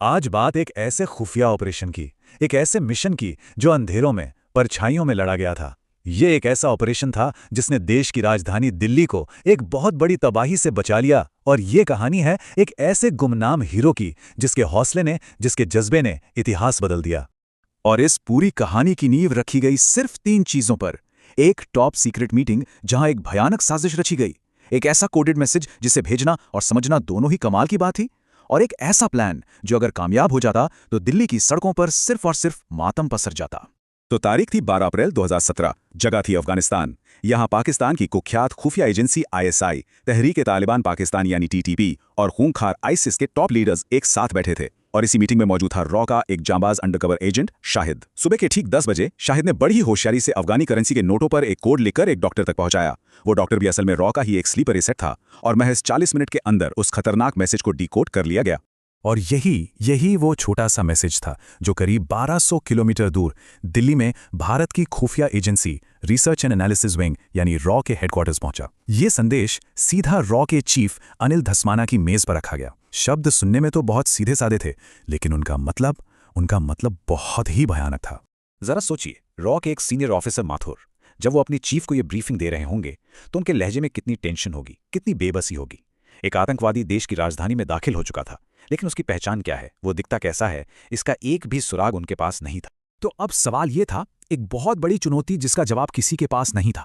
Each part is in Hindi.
आज बात एक ऐसे खुफिया ऑपरेशन की, एक ऐसे मिशन की जो अंधेरों में, परछाइयों में लड़ा गया था। ये एक ऐसा ऑपरेशन था जिसने देश की राजधानी दिल्ली को एक बहुत बड़ी तबाही से बचा लिया। और ये कहानी है एक ऐसे गुमनाम हीरो की जिसके हौसले ने, जिसके जज्बे ने इतिहास बदल दिया। और इस पूरी कहानी की नींव रखी गई सिर्फ 3 चीजों पर। एक टॉप सीक्रेट मीटिंग जहां एक भयानक साजिश रची गई, एक ऐसा कोडेड मैसेज जिसे भेजना और समझना दोनों ही कमाल की बात थी, और एक ऐसा प्लान जो अगर कामयाब हो जाता तो दिल्ली की सड़कों पर सिर्फ और सिर्फ मातम पसर जाता। तो तारीख थी 12 अप्रैल 2017, जगह थी अफगानिस्तान। यहां पाकिस्तान की कुख्यात खुफिया एजेंसी आईएसआई, तहरीक-ए-तालिबान पाकिस्तान यानी टीटीपी और खूंखार आईसिस के टॉप लीडर्स एक साथ बैठे थे। और इसी मीटिंग में मौजूद था रॉ का एक जांबाज अंडरकवर एजेंट शाहिद। सुबह के ठीक 10 बजे शाहिद ने बड़ी ही होशियारी से अफगानी करेंसी के नोटों पर एक कोड लिखकर एक डॉक्टर तक पहुंचाया। वो डॉक्टर भी असल में रॉ का ही एक स्लीपर एसेट था और महज 40 मिनट के अंदर उस खतरनाक मैसेज को डिकोड कर लिया गया। और यही वो छोटा सा मैसेज था जो करीब 1200 किलोमीटर दूर दिल्ली में भारत की खुफिया agency research and analysis wing यानी रॉ के हेडक्वार्टर्स पहुंचा। ये संदेश सीधा रॉ के चीफ अनिल धस्माना की मेज पर रखा गया। शब्द सुनने में तो बहुत सीधे साधे थे, लेकिन उनका मतलब बहुत ही भयानक था। जरा सोचिए, रॉ के एक सीनियर ऑफिसर माथुर जब वो अपनी चीफ को ये ब्रीफिंग दे रहे होंगे तो उनके लहजे में कितनी टेंशन होगी, कितनी बेबसी होगी। एक आतंकवादी देश की राजधानी में दाखिल हो चुका था, लेकिन उसकी पहचान क्या है, वो दिखता कैसा है, इसका एक भी सुराग उनके पास नहीं था। तो अब सवाल ये था, एक बहुत बड़ी चुनौती जिसका जवाब किसी के पास नहीं था।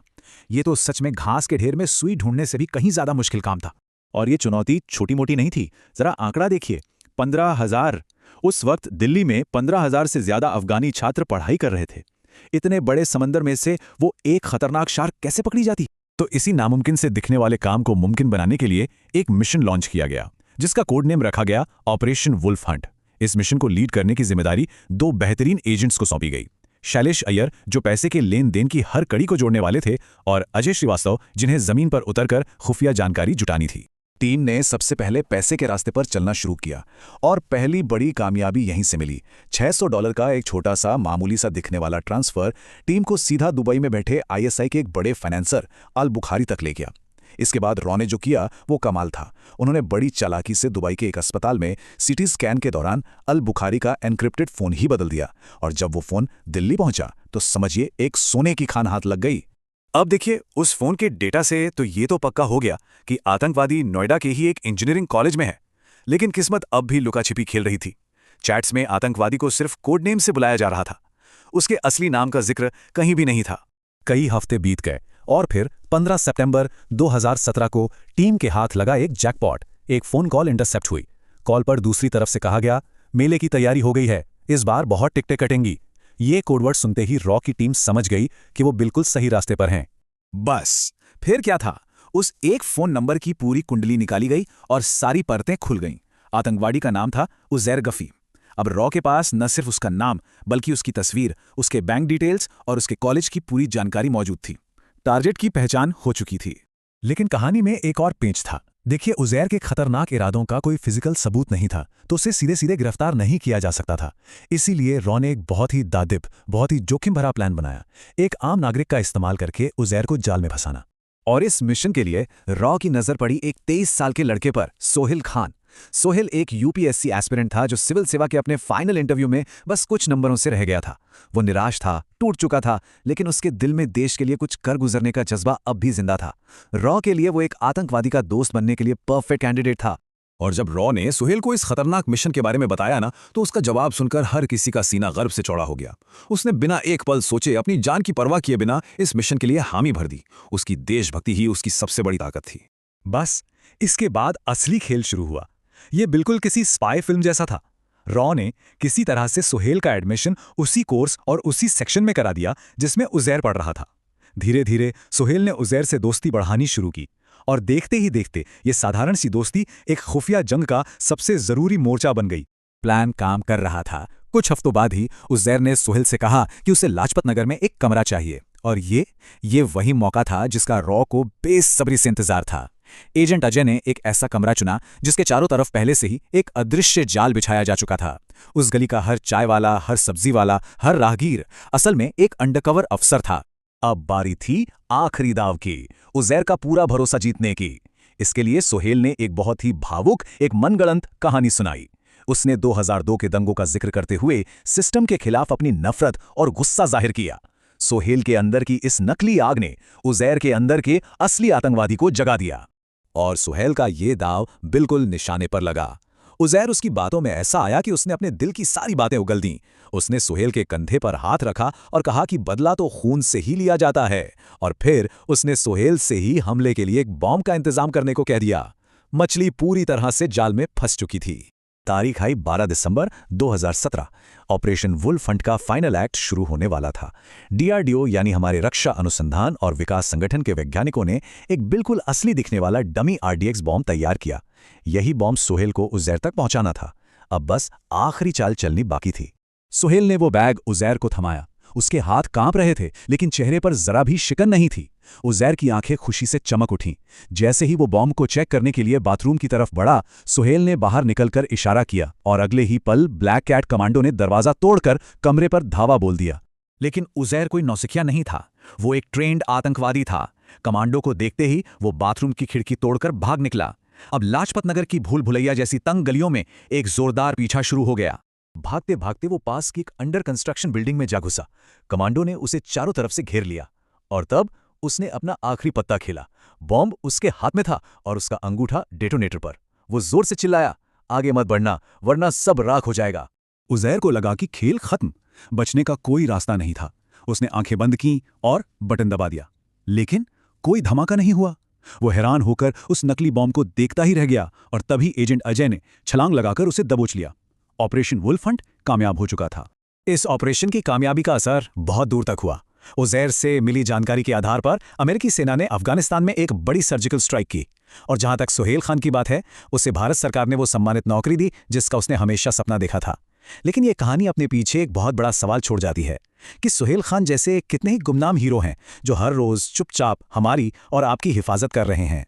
ये तो सच में घास के ढेर में सुई ढूंढने से भी कहीं ज्यादा मुश्किल काम था। और ये चुनौती छोटी मोटी नहीं थी। जरा आंकड़ा देखिए, 15,000। उस वक्त दिल्ली में 15,000 से ज्यादा अफगानी छात्र पढ़ाई कर रहे थे। इतने बड़े समंदर में से वो एक खतरनाक शार्क कैसे पकड़ी जाती? तो इसी नामुमकिन से दिखने वाले काम को मुमकिन बनाने के लिए एक मिशन लॉन्च किया गया, जिसका कोड नेम रखा गया ऑपरेशन वुल्फ हंट। इस मिशन को लीड करने की जिम्मेदारी 2 बेहतरीन एजेंट्स को सौंपी गई। शैलेश अय्यर, जो पैसे के लेन देन की हर कड़ी को जोड़ने वाले थे, और अजय श्रीवास्तव, जिन्हें जमीन पर उतरकर खुफिया जानकारी जुटानी थी। टीम ने सबसे पहले पैसे के रास्ते पर चलना शुरू किया और पहली बड़ी कामयाबी यहीं से मिली। $600 का एक छोटा सा मामूली सा दिखने वाला ट्रांसफर टीम को सीधा दुबई में बैठे आईएसआई के एक बड़े फाइनेंसर अल बुखारी तक ले गया। इसके बाद रॉ ने जो किया वो कमाल था। उन्होंने बड़ी चालाकी से दुबई के एक अस्पताल में सीटी स्कैन के दौरान अल बुखारी का एनक्रिप्टेड फोन ही बदल दिया, और जब वो फोन दिल्ली पहुंचा तो समझिए एक सोने की खान हाथ लग गई। अब देखिए, उस फोन के डेटा से तो ये तो पक्का हो गया कि आतंकवादी नोएडा के ही एक इंजीनियरिंग कॉलेज में है। लेकिन किस्मत अब भी लुका-छिपी खेल रही थी। चैट्स में आतंकवादी को सिर्फ कोड नेम से बुलाया जा रहा था, उसके असली नाम का जिक्र कहीं भी नहीं था। कई हफ्ते बीत गए और फिर 15 सितंबर 2017 को टीम के हाथ लगा एक जैकपॉट। एक फोन कॉल इंटरसेप्ट हुई। कॉल पर दूसरी तरफ से कहा गया, मेले की तैयारी हो गई है, इस बार बहुत टिकटें कटेंगी। ये कोडवर्ड सुनते ही रॉ की टीम समझ गई कि वो बिल्कुल सही रास्ते पर हैं। बस फिर क्या था, उस एक फोन नंबर की पूरी कुंडली निकाली गई और सारी परतें खुल गईं। आतंकवादी का नाम था उज़ैर गफी। अब रॉ के पास न सिर्फ उसका नाम बल्कि उसकी तस्वीर, उसके बैंक डिटेल्स और उसके कॉलेज की पूरी जानकारी मौजूद थी। टारगेट की पहचान हो चुकी थी। लेकिन कहानी में एक और पेंच था। देखिए, उज़ैर के खतरनाक इरादों का कोई फिजिकल सबूत नहीं था, तो उसे सीधे सीधे गिरफ्तार नहीं किया जा सकता था। इसीलिए रॉ ने एक बहुत ही दादिब, बहुत ही जोखिम भरा प्लान बनाया, एक आम नागरिक का इस्तेमाल करके उज़ैर को जाल में फंसाना। और इस मिशन के लिए रॉ की नजर पड़ी एक 23 साल के लड़के पर, सोहेल खान। सोहेल एक यूपीएससी एस्पिरेंट था जो सिविल सेवा के अपने फाइनल इंटरव्यू में बस कुछ नंबरों से रह गया था। वो निराश था, टूट चुका था, लेकिन उसके दिल में देश के लिए कुछ कर गुजरने का जज्बा अब भी जिंदा था। रॉ के लिए वो एक आतंकवादी का दोस्त बनने के लिए परफेक्ट कैंडिडेट था। और जब रॉ ने सोहेल को इस खतरनाक मिशन के बारे में बताया ना, तो उसका जवाब सुनकर हर किसी का सीना गर्व से चौड़ा हो गया। उसने बिना एक पल सोचे, अपनी जान की परवाह किए बिना इस मिशन के लिए हामी भर दी। उसकी देशभक्ति ही उसकी सबसे बड़ी ताकत थी। बस इसके बाद असली खेल शुरू हुआ। ये बिल्कुल किसी स्पाई फिल्म जैसा था। रॉ ने किसी तरह से सोहेल का एडमिशन उसी कोर्स और उसी सेक्शन में करा दिया जिसमें उज़ैर पढ़ रहा था। धीरे धीरे सोहेल ने उज़ैर से दोस्ती बढ़ानी शुरू की, और देखते ही देखते ये साधारण सी दोस्ती एक खुफिया जंग का सबसे जरूरी मोर्चा बन गई। प्लान काम कर रहा था। कुछ हफ्तों बाद ही उज़ैर ने सोहेल से कहा कि उसे लाजपत नगर में एक कमरा चाहिए, और ये वही मौका था जिसका रॉ को बेसब्री से इंतजार था। एजेंट अजय ने एक ऐसा कमरा चुना जिसके चारों तरफ पहले से ही एक अदृश्य जाल बिछाया जा चुका था। उस गली का हर चाय वाला, हर सब्जी वाला, हर राहगीर असल में एक अंडरकवर अफसर था। अब बारी थी आखिरी दाव की, उज़ैर का पूरा भरोसा जीतने की। इसके लिए सोहेल ने एक बहुत ही भावुक, एक मनगढ़ंत कहानी सुनाई। उसने 2002 के दंगों का जिक्र करते हुए सिस्टम के खिलाफ अपनी नफरत और गुस्सा जाहिर किया। सोहेल के अंदर की इस नकली आग ने उज़ैर के अंदर के असली आतंकवादी को जगा दिया। और सुहेल का ये दाव बिल्कुल निशाने पर लगा। उज़ैर उसकी बातों में ऐसा आया कि उसने अपने दिल की सारी बातें उगल दीं। उसने सुहेल के कंधे पर हाथ रखा और कहा कि बदला तो खून से ही लिया जाता है, और फिर उसने सुहेल से ही हमले के लिए एक बॉम्ब का इंतजाम करने को कह दिया। मछली पूरी तरह से जाल में फंस चुकी थी। तारीख आई 12 दिसंबर 2017। ऑपरेशन वुल्फ हंट का फाइनल एक्ट शुरू होने वाला था। डीआरडीओ यानी हमारे रक्षा अनुसंधान और विकास संगठन के वैज्ञानिकों ने एक बिल्कुल असली दिखने वाला डमी आरडीएक्स बॉम्ब तैयार किया। यही बॉम्ब सुहेल को उज़ैर तक पहुंचाना था। अब बस आखिरी चाल चलनी बाकी थी। सुहेल ने वो बैग उज़ैर को थमाया। उसके हाथ कांप रहे थे, लेकिन चेहरे पर जरा भी शिकन नहीं थी। उज़ैर की आंखें खुशी से चमक उठीं। जैसे ही वो बॉम्ब को चेक करने के लिए बाथरूम की तरफ बढ़ा, सुहेल ने बाहर निकलकर इशारा किया और अगले ही पल ब्लैक कैट कमांडो ने दरवाजा तोड़कर कमरे पर धावा बोल दिया। लेकिन उज़ैर कोई नौसिखिया नहीं था, वो एक ट्रेंड आतंकवादी था। कमांडो को देखते ही वो बाथरूम की खिड़की तोड़कर भाग निकला। अब लाजपत नगर की भूल भुलैया जैसी तंग गलियों में एक जोरदार पीछा शुरू हो गया। भागते भागते वो पास की एक अंडर कंस्ट्रक्शन बिल्डिंग में जा घुसा। कमांडो ने उसे चारों तरफ से घेर लिया और तब उसने अपना आखिरी पत्ता खेला। बॉम्ब उसके हाथ में था और उसका अंगूठा डेटोनेटर पर। वो जोर से चिल्लाया, आगे मत बढ़ना वरना सब राख हो जाएगा। उज़ैर को लगा कि खेल खत्म, बचने का कोई रास्ता नहीं था। उसने आंखें बंद की और बटन दबा दिया, लेकिन कोई धमाका नहीं हुआ। वो हैरान होकर उस नकली बॉम्ब को देखता ही रह गया और तभी एजेंट अजय ने छलांग लगाकर उसे दबोच लिया। ऑपरेशन वुल्फ हंट कामयाब हो चुका था। इस ऑपरेशन की कामयाबी का असर बहुत दूर तक हुआ। उज़ैर से मिली जानकारी के आधार पर अमेरिकी सेना ने अफगानिस्तान में एक बड़ी सर्जिकल स्ट्राइक की, और जहां तक सुहेल खान की बात है, उसे भारत सरकार ने वो सम्मानित नौकरी दी जिसका उसने हमेशा सपना देखा था। लेकिन ये कहानी अपने पीछे एक बहुत बड़ा सवाल छोड़ जाती है कि सुहेल खान जैसे कितने ही गुमनाम हीरो हैं जो हर रोज चुपचाप हमारी और आपकी हिफाजत कर रहे हैं।